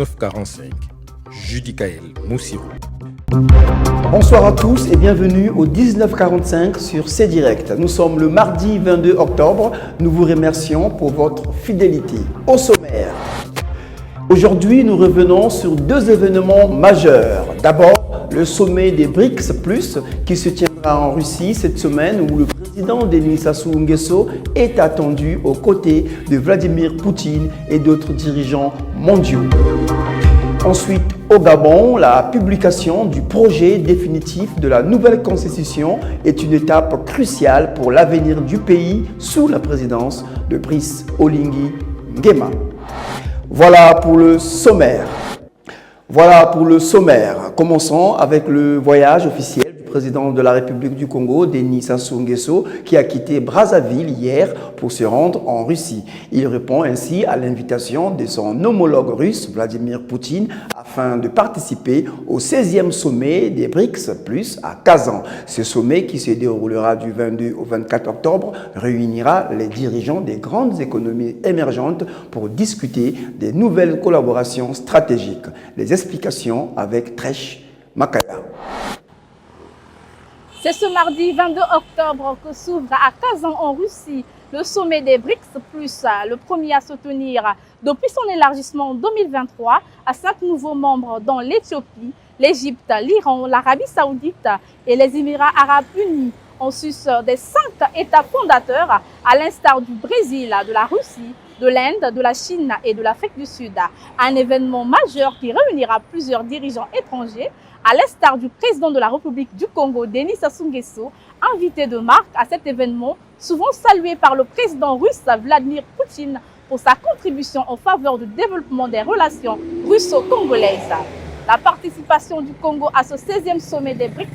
1945. Judicaël Moussirou. Bonsoir à tous et bienvenue au 1945 sur C-Direct. Nous sommes le mardi 22 octobre. Nous vous remercions pour votre fidélité. Au sommaire, aujourd'hui nous revenons sur deux événements majeurs. D'abord, le sommet des BRICS+, qui se tiendra en Russie cette semaine où le président Denis Sassou Nguesso est attendu aux côtés de Vladimir Poutine et d'autres dirigeants mondiaux. Ensuite, au Gabon, la publication du projet définitif de la nouvelle constitution est une étape cruciale pour l'avenir du pays sous la présidence de Brice Oligui Nguema. Voilà pour le sommaire. Commençons avec le voyage officiel du président de la République du Congo, Denis Sassou Nguesso, qui a quitté Brazzaville hier pour se rendre en Russie. Il répond ainsi à l'invitation de son homologue russe, Vladimir Poutine, afin de participer au 16e sommet des BRICS+, à Kazan. Ce sommet, qui se déroulera du 22 au 24 octobre, réunira les dirigeants des grandes économies émergentes pour discuter des nouvelles collaborations stratégiques. Les explications avec Tresh Makaya. C'est ce mardi 22 octobre que s'ouvre à Kazan en Russie le sommet des BRICS+, le premier à se tenir depuis son élargissement en 2023 à 5 nouveaux membres dont l'Éthiopie, l'Égypte, l'Iran, l'Arabie Saoudite et les Émirats Arabes Unis, en sus des 5 États fondateurs, à l'instar du Brésil, de la Russie, de l'Inde, de la Chine et de l'Afrique du Sud. Un événement majeur qui réunira plusieurs dirigeants étrangers, à l'instar du président de la République du Congo, Denis Sassou Nguesso, invité de marque à cet événement, souvent salué par le président russe Vladimir Poutine pour sa contribution en faveur du développement des relations russo-congolaises. La participation du Congo à ce 16e sommet des BRICS+,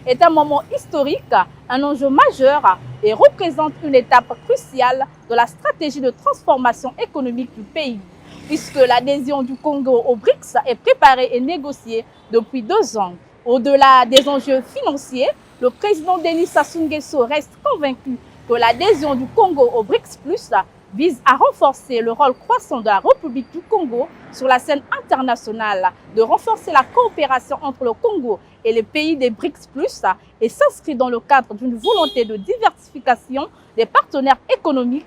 est un moment historique, un enjeu majeur et représente une étape cruciale de la stratégie de transformation économique du pays, puisque l'adhésion du Congo aux BRICS est préparée et négociée depuis 2 ans. Au-delà des enjeux financiers, le président Denis Sassou Nguesso reste convaincu que l'adhésion du Congo aux BRICS+, vise à renforcer le rôle croissant de la République du Congo sur la scène internationale, de renforcer la coopération entre le Congo et les pays des BRICS+, et s'inscrit dans le cadre d'une volonté de diversification des partenaires économiques,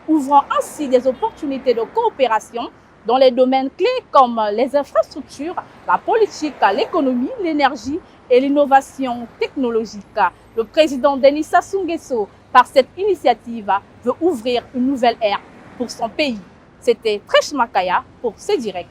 ouvrant ainsi des opportunités de coopération dans les domaines clés comme les infrastructures, la politique, l'économie, l'énergie et l'innovation technologique. Le président Denis Sassou Nguesso, par cette initiative, veut ouvrir une nouvelle ère pour son pays. C'était Tresh Makaya pour C-Direct.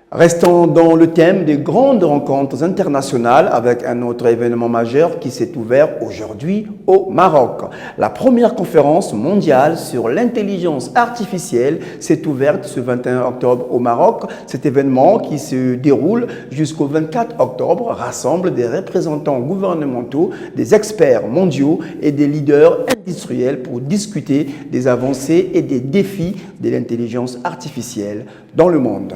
Restons dans le thème des grandes rencontres internationales avec un autre événement majeur qui s'est ouvert aujourd'hui au Maroc. La première conférence mondiale sur l'intelligence artificielle s'est ouverte ce 21 octobre au Maroc. Cet événement, qui se déroule jusqu'au 24 octobre, rassemble des représentants gouvernementaux, des experts mondiaux et des leaders industriels pour discuter des avancées et des défis de l'intelligence artificielle dans le monde.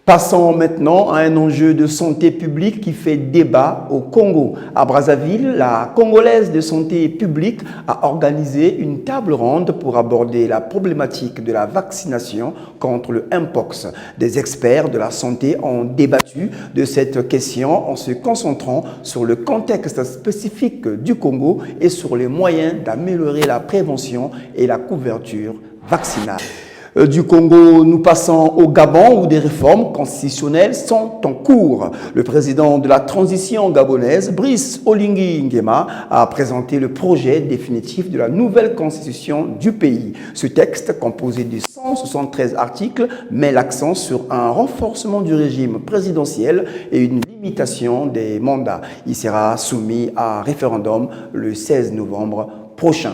Passons maintenant à un enjeu de santé publique qui fait débat au Congo. À Brazzaville, la Congolaise de santé publique a organisé une table ronde pour aborder la problématique de la vaccination contre le Mpox. Des experts de la santé ont débattu de cette question en se concentrant sur le contexte spécifique du Congo et sur les moyens d'améliorer la prévention et la couverture vaccinale. Du Congo, nous passons au Gabon où des réformes constitutionnelles sont en cours. Le président de la transition gabonaise, Brice Oligui Nguema, a présenté le projet définitif de la nouvelle constitution du pays. Ce texte, composé de 173 articles, met l'accent sur un renforcement du régime présidentiel et une limitation des mandats. Il sera soumis à référendum le 16 novembre prochain.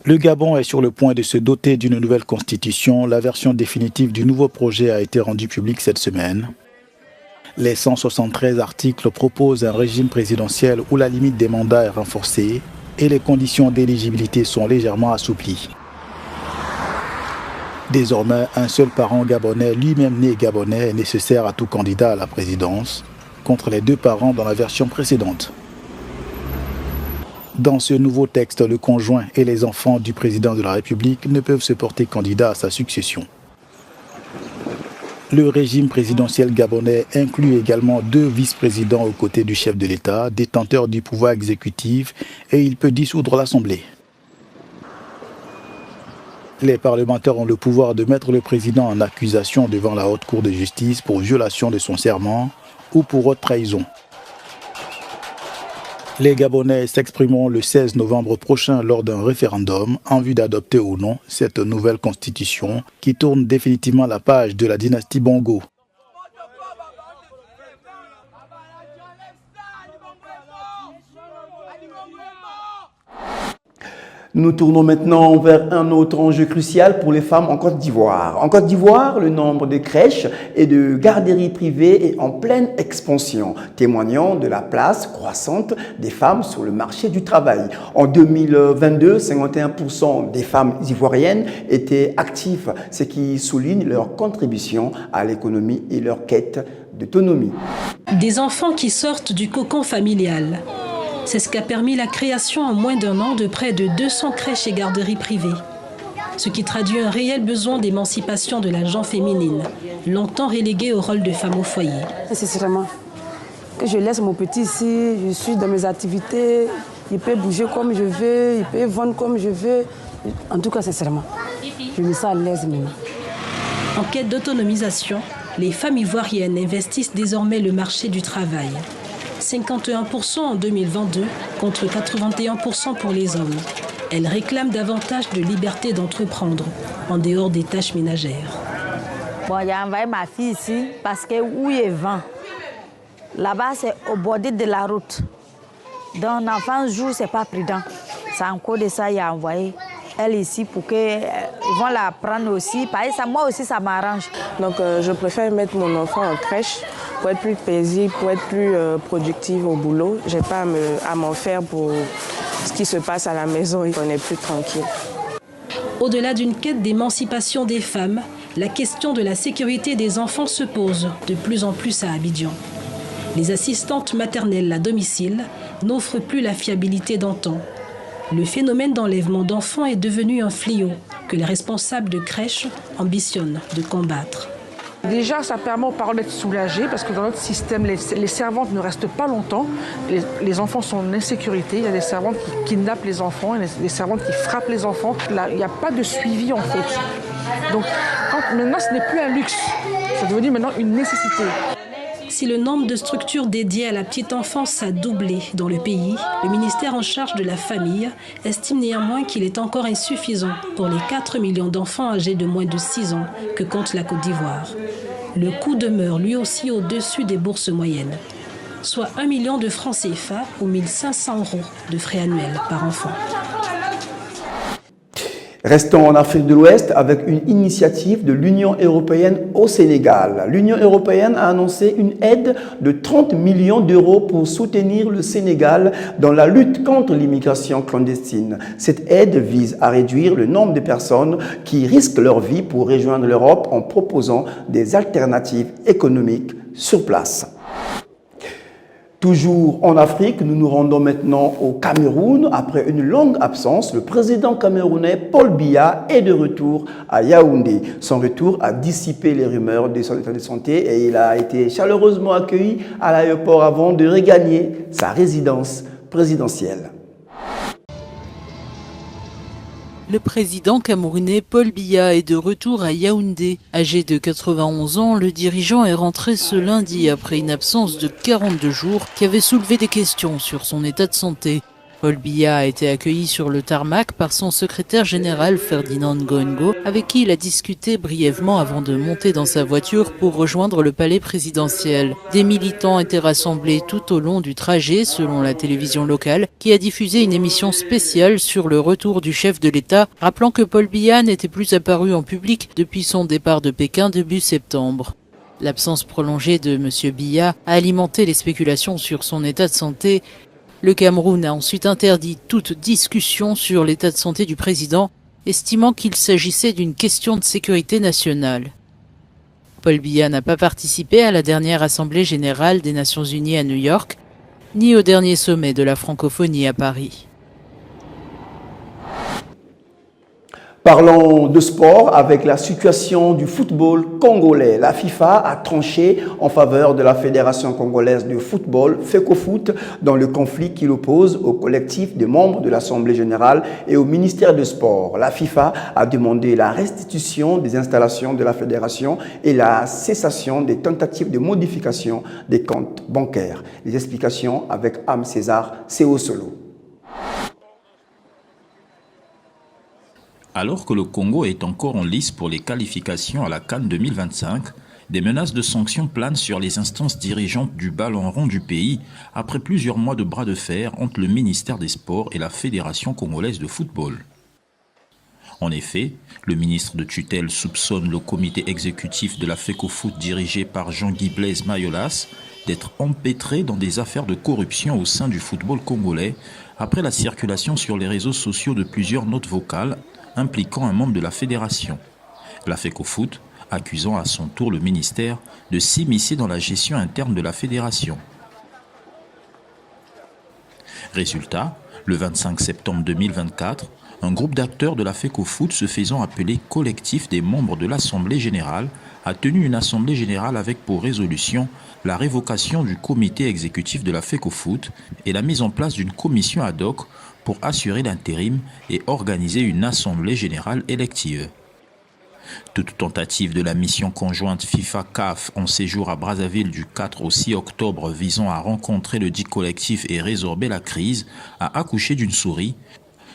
Le Gabon est sur le point de se doter d'une nouvelle constitution. La version définitive du nouveau projet a été rendue publique cette semaine. Les 173 articles proposent un régime présidentiel où la limite des mandats est renforcée et les conditions d'éligibilité sont légèrement assouplies. Désormais, un seul parent gabonais, lui-même né gabonais, est nécessaire à tout candidat à la présidence, contre les 2 parents dans la version précédente. Dans ce nouveau texte, le conjoint et les enfants du président de la République ne peuvent se porter candidats à sa succession. Le régime présidentiel gabonais inclut également 2 vice-présidents aux côtés du chef de l'État, détenteur du pouvoir exécutif, et il peut dissoudre l'Assemblée. Les parlementaires ont le pouvoir de mettre le président en accusation devant la Haute Cour de justice pour violation de son serment ou pour haute trahison. Les Gabonais s'exprimeront le 16 novembre prochain lors d'un référendum en vue d'adopter ou non cette nouvelle constitution qui tourne définitivement la page de la dynastie Bongo. Nous tournons maintenant vers un autre enjeu crucial pour les femmes en Côte d'Ivoire. En Côte d'Ivoire, le nombre de crèches et de garderies privées est en pleine expansion, témoignant de la place croissante des femmes sur le marché du travail. En 2022, 51% des femmes ivoiriennes étaient actives, ce qui souligne leur contribution à l'économie et leur quête d'autonomie. Des enfants qui sortent du cocon familial. C'est ce qui a permis la création en moins d'1 an de près de 200 crèches et garderies privées. Ce qui traduit un réel besoin d'émancipation de la gente féminine, longtemps reléguée au rôle de femme au foyer. Sincèrement, que je laisse mon petit ici, je suis dans mes activités, il peut bouger comme je veux, il peut vendre comme je veux. En tout cas, sincèrement, je me sens à l'aise maintenant. En quête d'autonomisation, les femmes ivoiriennes investissent désormais le marché du travail. 51% en 2022 contre 81% pour les hommes. Elles réclament davantage de liberté d'entreprendre en dehors des tâches ménagères. Bon, j'ai envoyé ma fille ici parce que où il vent. Là-bas, c'est au bord de la route. Donc, l'enfant joue, c'est pas prudent. C'est encore de ça, il a envoyé elle ici pour qu'ils vont la prendre aussi. Pareil, ça, moi aussi, ça m'arrange. Donc, je préfère mettre mon enfant en crèche pour être plus paisible, pour être plus productive au boulot. Je n'ai pas à m'en faire pour ce qui se passe à la maison et qu'on est plus tranquille. Au-delà d'une quête d'émancipation des femmes, la question de la sécurité des enfants se pose de plus en plus à Abidjan. Les assistantes maternelles à domicile n'offrent plus la fiabilité d'antan. Le phénomène d'enlèvement d'enfants est devenu un fléau que les responsables de crèches ambitionnent de combattre. Déjà, ça permet aux parents d'être soulagés parce que dans notre système, les servantes ne restent pas longtemps. Les enfants sont en insécurité. Il y a des servantes qui kidnappent les enfants, il y a des servantes qui frappent les enfants. Là, il n'y a pas de suivi en fait. Donc maintenant, ce n'est plus un luxe. C'est devenu maintenant une nécessité. Si le nombre de structures dédiées à la petite enfance a doublé dans le pays, le ministère en charge de la famille estime néanmoins qu'il est encore insuffisant pour les 4 millions d'enfants âgés de moins de 6 ans que compte la Côte d'Ivoire. Le coût demeure lui aussi au-dessus des bourses moyennes, soit 1 million de francs CFA ou 1 500 € de frais annuels par enfant. Restons en Afrique de l'Ouest avec une initiative de l'Union européenne au Sénégal. L'Union européenne a annoncé une aide de 30 millions d'euros pour soutenir le Sénégal dans la lutte contre l'immigration clandestine. Cette aide vise à réduire le nombre de personnes qui risquent leur vie pour rejoindre l'Europe en proposant des alternatives économiques sur place. Toujours en Afrique, nous nous rendons maintenant au Cameroun. Après une longue absence, le président camerounais Paul Biya est de retour à Yaoundé. Son retour a dissipé les rumeurs de son état de santé et il a été chaleureusement accueilli à l'aéroport avant de regagner sa résidence présidentielle. Le président camerounais Paul Biya est de retour à Yaoundé. Âgé de 91 ans, le dirigeant est rentré ce lundi après une absence de 42 jours qui avait soulevé des questions sur son état de santé. Paul Biya a été accueilli sur le tarmac par son secrétaire général Ferdinand Ngoengo, avec qui il a discuté brièvement avant de monter dans sa voiture pour rejoindre le palais présidentiel. Des militants étaient rassemblés tout au long du trajet, selon la télévision locale, qui a diffusé une émission spéciale sur le retour du chef de l'État, rappelant que Paul Biya n'était plus apparu en public depuis son départ de Pékin début septembre. L'absence prolongée de M. Biya a alimenté les spéculations sur son état de santé. Le Cameroun a ensuite interdit toute discussion sur l'état de santé du président, estimant qu'il s'agissait d'une question de sécurité nationale. Paul Biya n'a pas participé à la dernière Assemblée générale des Nations unies à New York, ni au dernier sommet de la francophonie à Paris. Parlons de sport avec la situation du football congolais. La FIFA a tranché en faveur de la Fédération congolaise de football, FECOFOOT, dans le conflit qui l'oppose au collectif des membres de l'Assemblée générale et au ministère des Sports. La FIFA a demandé la restitution des installations de la fédération et la cessation des tentatives de modification des comptes bancaires. Les explications avec Am César Solo. Alors que le Congo est encore en lice pour les qualifications à la CAN 2025, des menaces de sanctions planent sur les instances dirigeantes du ballon rond du pays après plusieurs mois de bras de fer entre le ministère des Sports et la Fédération congolaise de football. En effet, le ministre de tutelle soupçonne le comité exécutif de la FECOFOOT dirigé par Jean-Guy Blaise Mayolas d'être empêtré dans des affaires de corruption au sein du football congolais après la circulation sur les réseaux sociaux de plusieurs notes vocales impliquant un membre de la fédération. La FECOFOOT accusant à son tour le ministère de s'immiscer dans la gestion interne de la fédération. Résultat, le 25 septembre 2024, un groupe d'acteurs de la FECOFOOT se faisant appeler collectif des membres de l'Assemblée générale a tenu une assemblée générale avec pour résolution la révocation du comité exécutif de la FECOFOOT et la mise en place d'une commission ad hoc pour assurer l'intérim et organiser une assemblée générale élective. Toute tentative de la mission conjointe FIFA-CAF en séjour à Brazzaville du 4 au 6 octobre visant à rencontrer le dit collectif et résorber la crise a accouché d'une souris,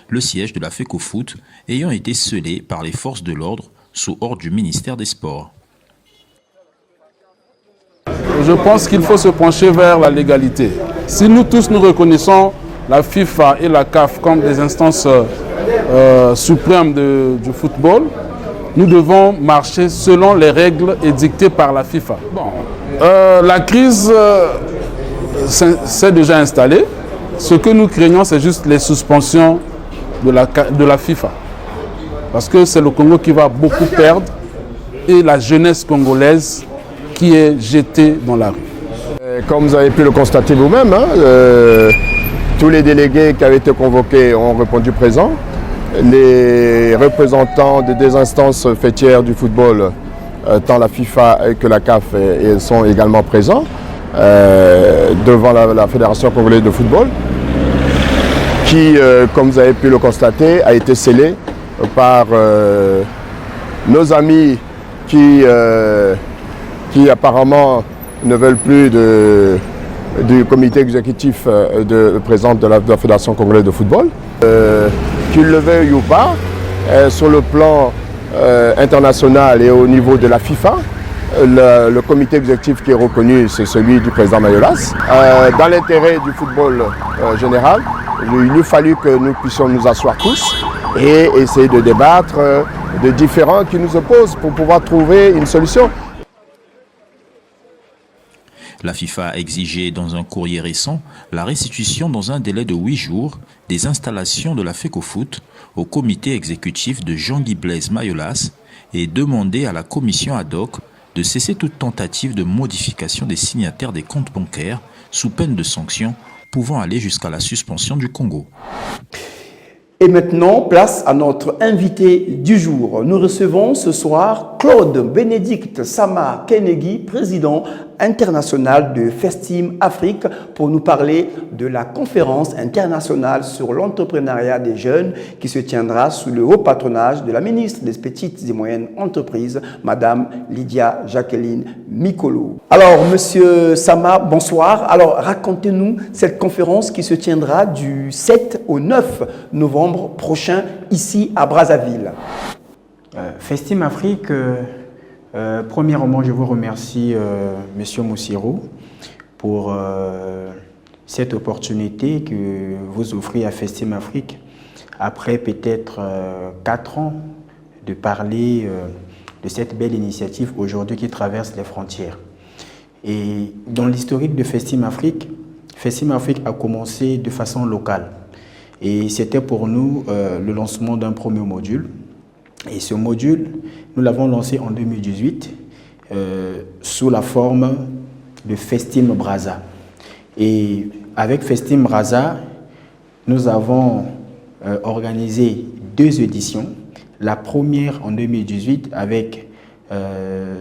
le siège de la FECOFOOT ayant été scellé par les forces de l'ordre sous ordre du ministère des Sports. Je pense qu'il faut se pencher vers la légalité. Si nous tous nous reconnaissons la FIFA et la CAF comme des instances suprêmes du football, nous devons marcher selon les règles édictées par la FIFA. La crise s'est déjà installée. Ce que nous craignons, c'est juste les suspensions de la FIFA. Parce que c'est le Congo qui va beaucoup perdre et la jeunesse congolaise qui est jetée dans la rue. Comme vous avez pu le constater vous-même, tous les délégués qui avaient été convoqués ont répondu présent. Les représentants des deux instances fêtières du football, tant la FIFA que la CAF, sont également présents devant la Fédération congolaise de football, qui, comme vous avez pu le constater, a été scellée par nos amis qui apparemment ne veulent plus du comité exécutif présent de la Fédération congolaise de football. Qu'ils le veuillent ou pas, sur le plan international et au niveau de la FIFA, le comité exécutif qui est reconnu, c'est celui du président Mayolas. Dans l'intérêt du football général, il eût fallu que nous puissions nous asseoir tous et essayer de débattre de différends qui nous opposent pour pouvoir trouver une solution. La FIFA a exigé dans un courrier récent la restitution dans un délai de 8 jours des installations de la FECOFOOT au comité exécutif de Jean-Guy Blaise Mayolas et demandé à la commission ad hoc de cesser toute tentative de modification des signataires des comptes bancaires sous peine de sanctions pouvant aller jusqu'à la suspension du Congo. Et maintenant, place à notre invité du jour. Nous recevons ce soir Claude Bénédicte Sama Kenegui, président international de Festim Afrique, pour nous parler de la conférence internationale sur l'entrepreneuriat des jeunes qui se tiendra sous le haut patronage de la ministre des Petites et Moyennes Entreprises, Madame Lydia Jacqueline Mikolo. Alors, Monsieur Sama, bonsoir. Alors, racontez-nous cette conférence qui se tiendra du 7 au 9 novembre prochain ici à Brazzaville. Festim Afrique, premièrement, je vous remercie, Monsieur Moussirou, pour cette opportunité que vous offrez à Festim Afrique, après peut-être 4 ans de parler de cette belle initiative aujourd'hui qui traverse les frontières. Et dans l'historique de Festim Afrique a commencé de façon locale. Et c'était pour nous le lancement d'un premier module. Et ce module, nous l'avons lancé en 2018 sous la forme de Festim Brazza. Et avec Festim Brazza, nous avons organisé 2 éditions. La première en 2018 avec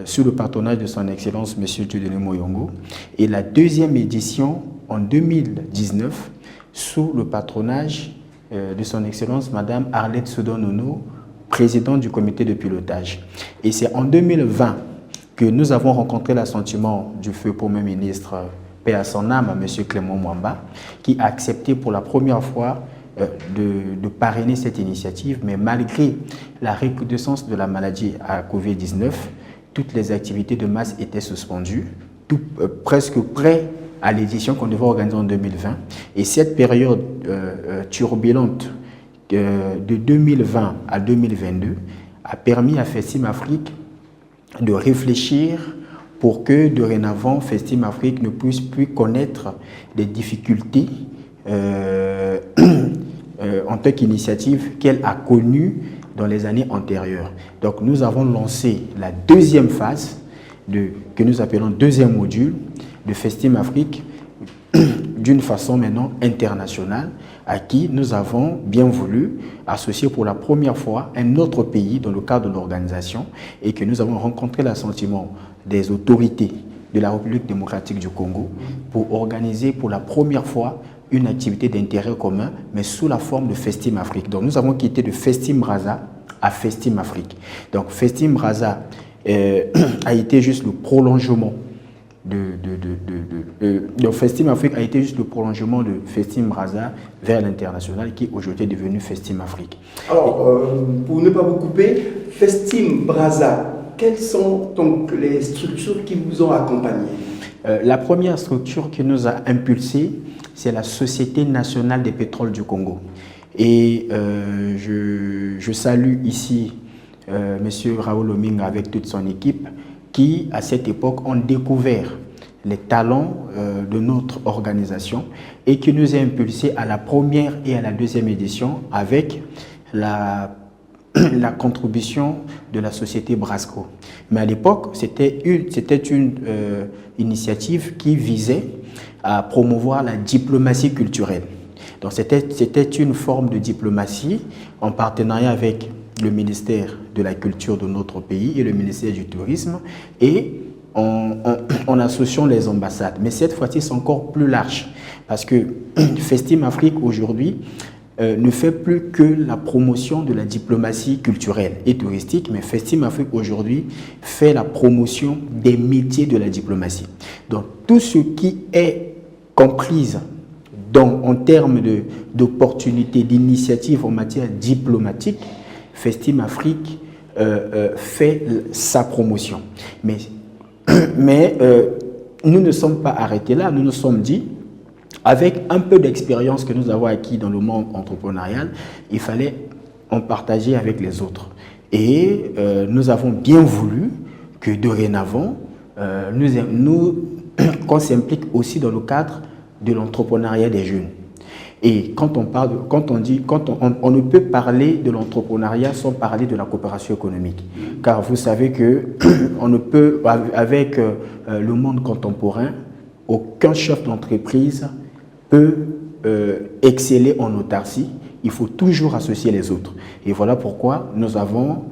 sous le patronage de son Excellence M. Dieudonné Moyongo, et la deuxième édition en 2019 sous le patronage de son Excellence Mme Arlette Sodon-Nono, présidente du comité de pilotage. Et c'est en 2020 que nous avons rencontré l'assentiment du feu Premier ministre, paix à son âme, M. Clément Mwamba, qui a accepté pour la première fois de parrainer cette initiative, mais malgré la recrudescence de la maladie à Covid-19, toutes les activités de masse étaient suspendues, presque près à l'édition qu'on devait organiser en 2020. Et cette période turbulente de 2020 à 2022 a permis à Festim Afrique de réfléchir pour que dorénavant Festim Afrique ne puisse plus connaître des difficultés en tant qu'initiative qu'elle a connue dans les années antérieures. Donc nous avons lancé la deuxième phase que nous appelons deuxième module de Festim Afrique d'une façon maintenant internationale, à qui nous avons bien voulu associer pour la première fois un autre pays dans le cadre de l'organisation, et que nous avons rencontré l'assentiment des autorités de la République démocratique du Congo pour organiser pour la première fois une activité d'intérêt commun, mais sous la forme de Festim Afrique. Donc nous avons quitté de Festim Brazza à Festim Afrique. Donc Festim Brazza a été juste le prolongement donc Festim Afrique a été juste le prolongement de Festim Brazza vers l'international, qui aujourd'hui est devenu Festim Afrique. Alors, pour ne pas vous couper, Festim Brazza, quelles sont donc les structures qui vous ont accompagné? La première structure qui nous a impulsé, c'est la Société nationale des pétroles du Congo. Et je salue ici M. Raoul Oming avec toute son équipe, qui, à cette époque, ont découvert les talents de notre organisation et qui nous a impulsé à la première et à la deuxième édition avec la contribution de la société Brasco. Mais à l'époque, c'était une initiative qui visait à promouvoir la diplomatie culturelle. Donc c'était une forme de diplomatie en partenariat avec le ministère de la Culture de notre pays et le ministère du Tourisme, et en associant les ambassades. Mais cette fois-ci, c'est encore plus large, parce que Festim Afrique aujourd'hui ne fait plus que la promotion de la diplomatie culturelle et touristique, mais Festim Afrique aujourd'hui fait la promotion des métiers de la diplomatie. Donc tout ce qui est comprise en termes d'opportunités, d'initiatives en matière diplomatique, Festim Afrique fait sa promotion. Mais nous ne sommes pas arrêtés là. Nous nous sommes dit, avec un peu d'expérience que nous avons acquis dans le monde entrepreneurial, il fallait en partager avec les autres. Et nous avons bien voulu que dorénavant, qu'on s'implique aussi dans le cadre de l'entrepreneuriat des jeunes. Et quand on ne peut parler de l'entrepreneuriat sans parler de la coopération économique. Car vous savez que on ne peut, avec le monde contemporain, aucun chef d'entreprise peut exceller en autarcie. Il faut toujours associer les autres. Et voilà pourquoi nous avons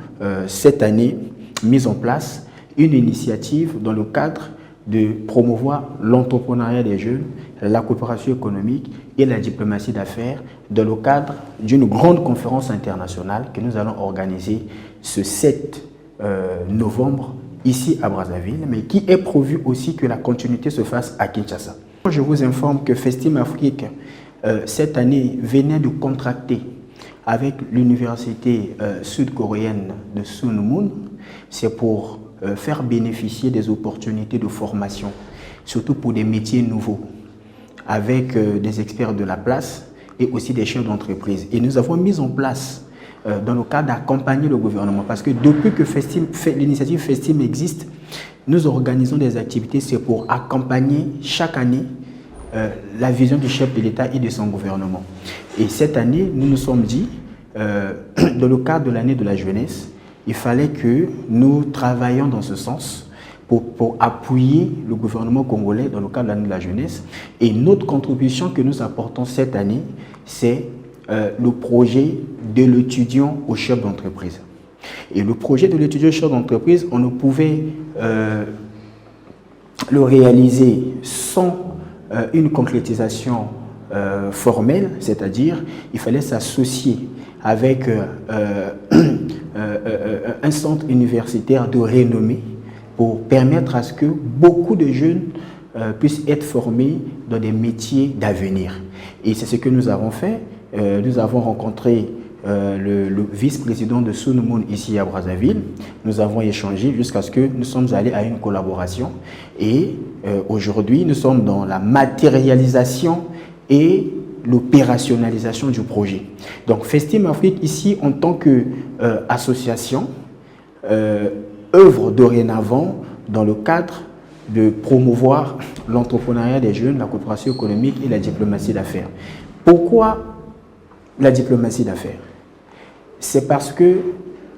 cette année mis en place une initiative dans le cadre de promouvoir l'entrepreneuriat des jeunes, la coopération économique et la diplomatie d'affaires dans le cadre d'une grande conférence internationale que nous allons organiser ce 7 novembre ici à Brazzaville, mais qui est prévu aussi que la continuité se fasse à Kinshasa. Je vous informe que Festim Afrique, cette année, venait de contracter avec l'université sud-coréenne de Sunmun. C'est pour faire bénéficier des opportunités de formation, surtout pour des métiers nouveaux, avec des experts de la place et aussi des chefs d'entreprise. Et nous avons mis en place, dans le cadre d'accompagner le gouvernement, parce que depuis que l'initiative Festim existe, nous organisons des activités, c'est pour accompagner chaque année la vision du chef de l'État et de son gouvernement. Et cette année, nous nous sommes dit, dans le cadre de l'année de la jeunesse, il fallait que nous travaillions dans ce sens pour appuyer le gouvernement congolais dans le cadre de l'année de la jeunesse. Et notre contribution que nous apportons cette année, c'est le projet de l'étudiant au chef d'entreprise. Et le projet de l'étudiant chef d'entreprise, on ne pouvait le réaliser sans une concrétisation formelle, c'est-à-dire il fallait s'associer avec un centre universitaire de renommée pour permettre à ce que beaucoup de jeunes puissent être formés dans des métiers d'avenir. Et c'est ce que nous avons fait. Nous avons rencontré le vice-président de Sunumun ici à Brazzaville. Nous avons échangé jusqu'à ce que nous sommes allés à une collaboration. Et aujourd'hui, nous sommes dans la matérialisation et l'opérationnalisation du projet. Donc Festim Afrique ici en tant qu'association œuvre dorénavant dans le cadre de promouvoir l'entrepreneuriat des jeunes, la coopération économique et la diplomatie d'affaires. Pourquoi la diplomatie d'affaires? C'est parce que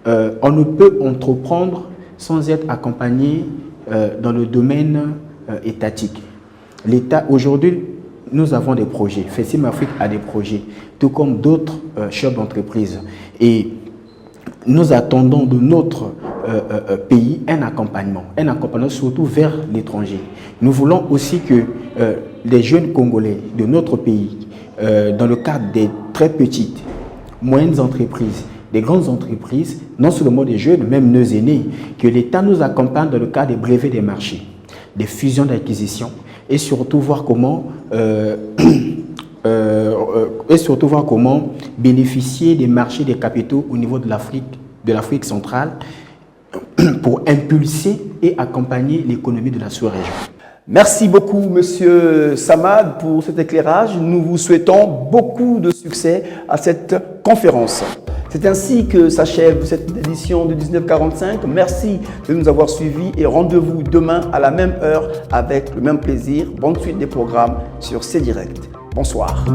on ne peut entreprendre sans être accompagné dans le domaine étatique. L'État, aujourd'hui, nous avons des projets. Festim Afrique a des projets, tout comme d'autres chefs d'entreprise. Et nous attendons de notre pays un accompagnement surtout vers l'étranger. Nous voulons aussi que les jeunes Congolais de notre pays, dans le cadre des très petites, moyennes entreprises, des grandes entreprises, non seulement des jeunes, même nos aînés, que l'État nous accompagne dans le cadre des brevets des marchés, des fusions d'acquisition, et surtout voir comment bénéficier des marchés des capitaux au niveau de l'Afrique centrale pour impulser et accompagner l'économie de la sous-région. Merci beaucoup, Monsieur Samad, pour cet éclairage. Nous vous souhaitons beaucoup de succès à cette conférence. C'est ainsi que s'achève cette édition de 1945. Merci de nous avoir suivis et rendez-vous demain à la même heure avec le même plaisir. Bonne suite des programmes sur C-Direct. Bonsoir.